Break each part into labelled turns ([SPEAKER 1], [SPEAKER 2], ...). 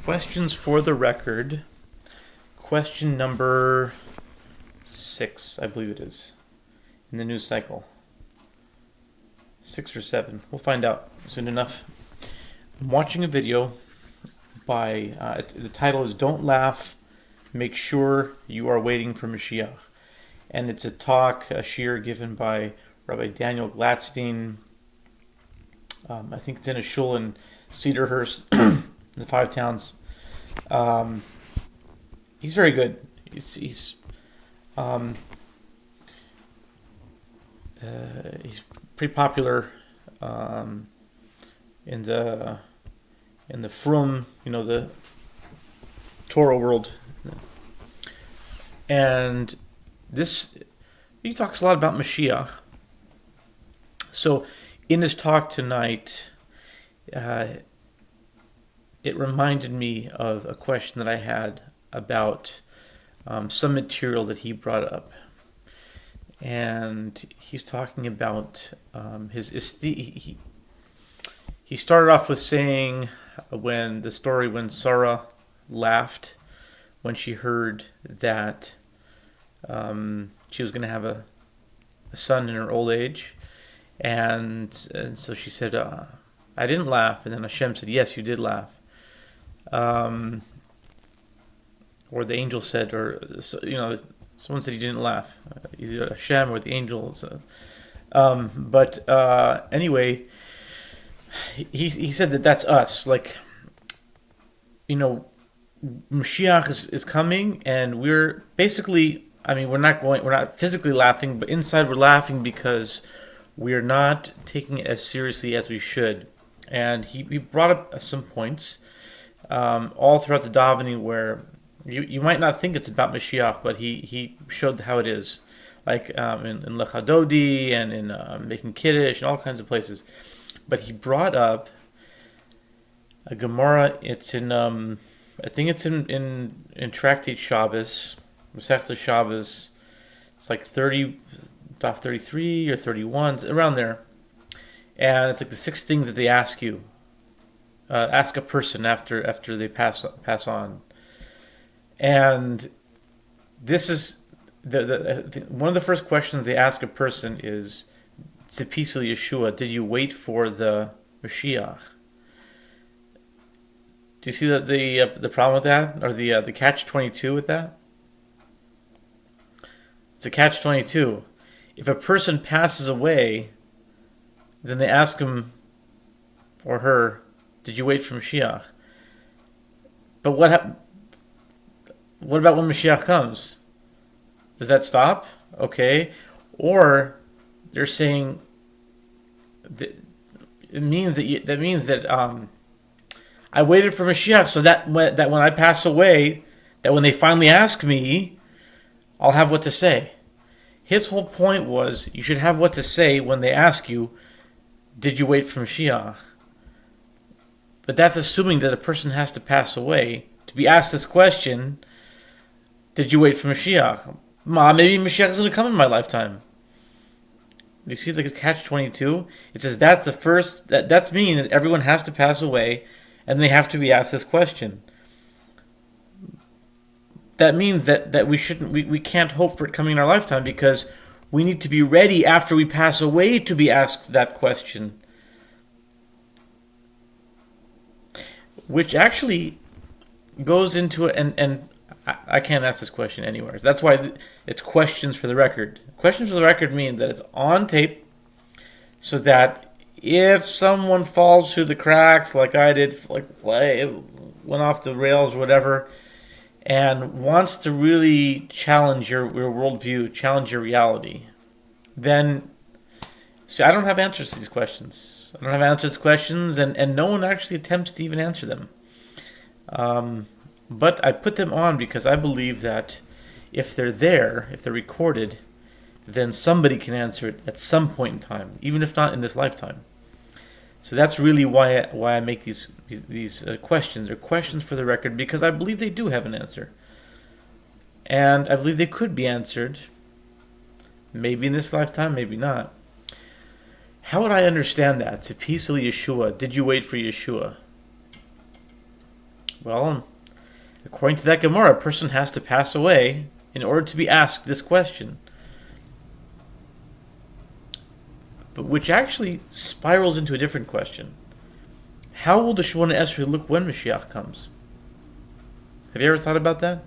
[SPEAKER 1] Questions for the record. Question number 6, I believe it is, in the news cycle. 6 or 7. We'll find out soon enough. I'm watching a video by, the title is Don't Laugh, Make Sure You Are Waiting for Mashiach. And it's a talk, a shiur given by Rabbi Daniel Gladstein. I think it's in a shul in Cedarhurst, the Five Towns. He's very good. He's pretty popular in the frum, the Torah world, and he talks a lot about Mashiach. So, in his talk tonight, it reminded me of a question that I had about some material that he brought up. And he's talking about he started off with saying when Sarah laughed when she heard that she was going to have a son in her old age. And so she said, I didn't laugh. And then Hashem said, yes, you did laugh. Or the angel said, someone said he didn't laugh. Either Hashem or the angels. Anyway, he said that's us. Mashiach is coming, and we're basically, we're not physically laughing, but inside we're laughing because we are not taking it as seriously as we should. And he brought up some points all throughout the davening where you might not think it's about Mashiach, but he showed how it is, like in Lech HaDodi and in making Kiddush and all kinds of places. But he brought up a Gemara. It's in I think it's in Tractate Shabbos, Masechta Shabbos. It's like 33 or 31, around there. And it's like the 6 things that they ask a person after they pass on. And this is one of the first questions they ask a person is, Tzipisa Yeshua, did you wait for the Mashiach? Do you see the problem with that, or the catch-22 with that? It's a catch-22. If a person passes away, then they ask him or her, did you wait for Mashiach? But what about when Mashiach comes? Does that stop? Okay. Or they're saying that it means that I waited for Mashiach so that when I pass away, that when they finally ask me, I'll have what to say. His whole point was you should have what to say when they ask you, did you wait for Mashiach? But that's assuming that a person has to pass away to be asked this question, did you wait for Mashiach? Maybe Mashiach is going to come in my lifetime. You see the catch-22? It says that's the first, that's meaning that everyone has to pass away and they have to be asked this question. That means that we can't hope for it coming in our lifetime because we need to be ready after we pass away to be asked that question. Which actually goes into it, and I can't ask this question anywhere. So that's why it's questions for the record. Questions for the record mean that it's on tape so that if someone falls through the cracks like I did, like it went off the rails or whatever, and wants to really challenge your worldview, challenge your reality, then see, I don't have answers to these questions. I don't have answers to questions, and no one actually attempts to even answer them. But I put them on because I believe that if they're there, if they're recorded, then somebody can answer it at some point in time, even if not in this lifetime. So that's really why I make these questions, or questions for the record, because I believe they do have an answer. And I believe they could be answered, maybe in this lifetime, maybe not. How would I understand that? Tzipisa Yeshua, did you wait for Yeshua? Well, according to that Gemara, a person has to pass away in order to be asked this question. But which actually spirals into a different question. How will the Shemona Esrei look when Mashiach comes? Have you ever thought about that?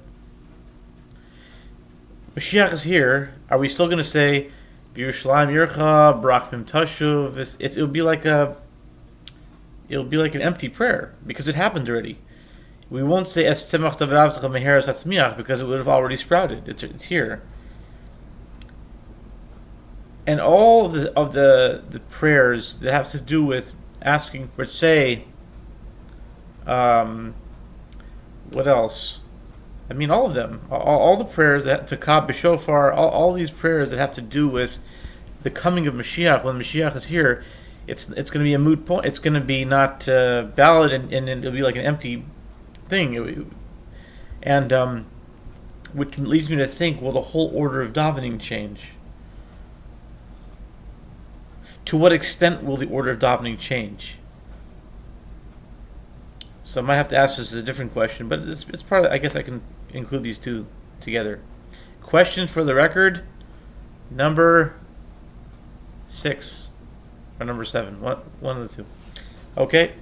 [SPEAKER 1] Mashiach is here. Are we still going to say, B'Yerushalayim Yircha, Barachim Tashuv? It'll be like an empty prayer because it happened already. We won't say Es Tzemach Tavravtecha Meheres Atzmiach because it would have already sprouted. It's here. And all of the prayers that have to do with asking for, say, what else? I mean, all of them. All the prayers that to Kab B'Shofar, all these prayers that have to do with the coming of Mashiach, when Mashiach is here, it's going to be a moot point. It's going to be not valid, and it'll be like an empty thing. And which leads me to think, will the whole order of davening change? To what extent will the order of davening change? So I might have to ask this as a different question, but it's part of, I guess I can include these two together. Question for the record, number 6 or number 7, one of the two. Okay.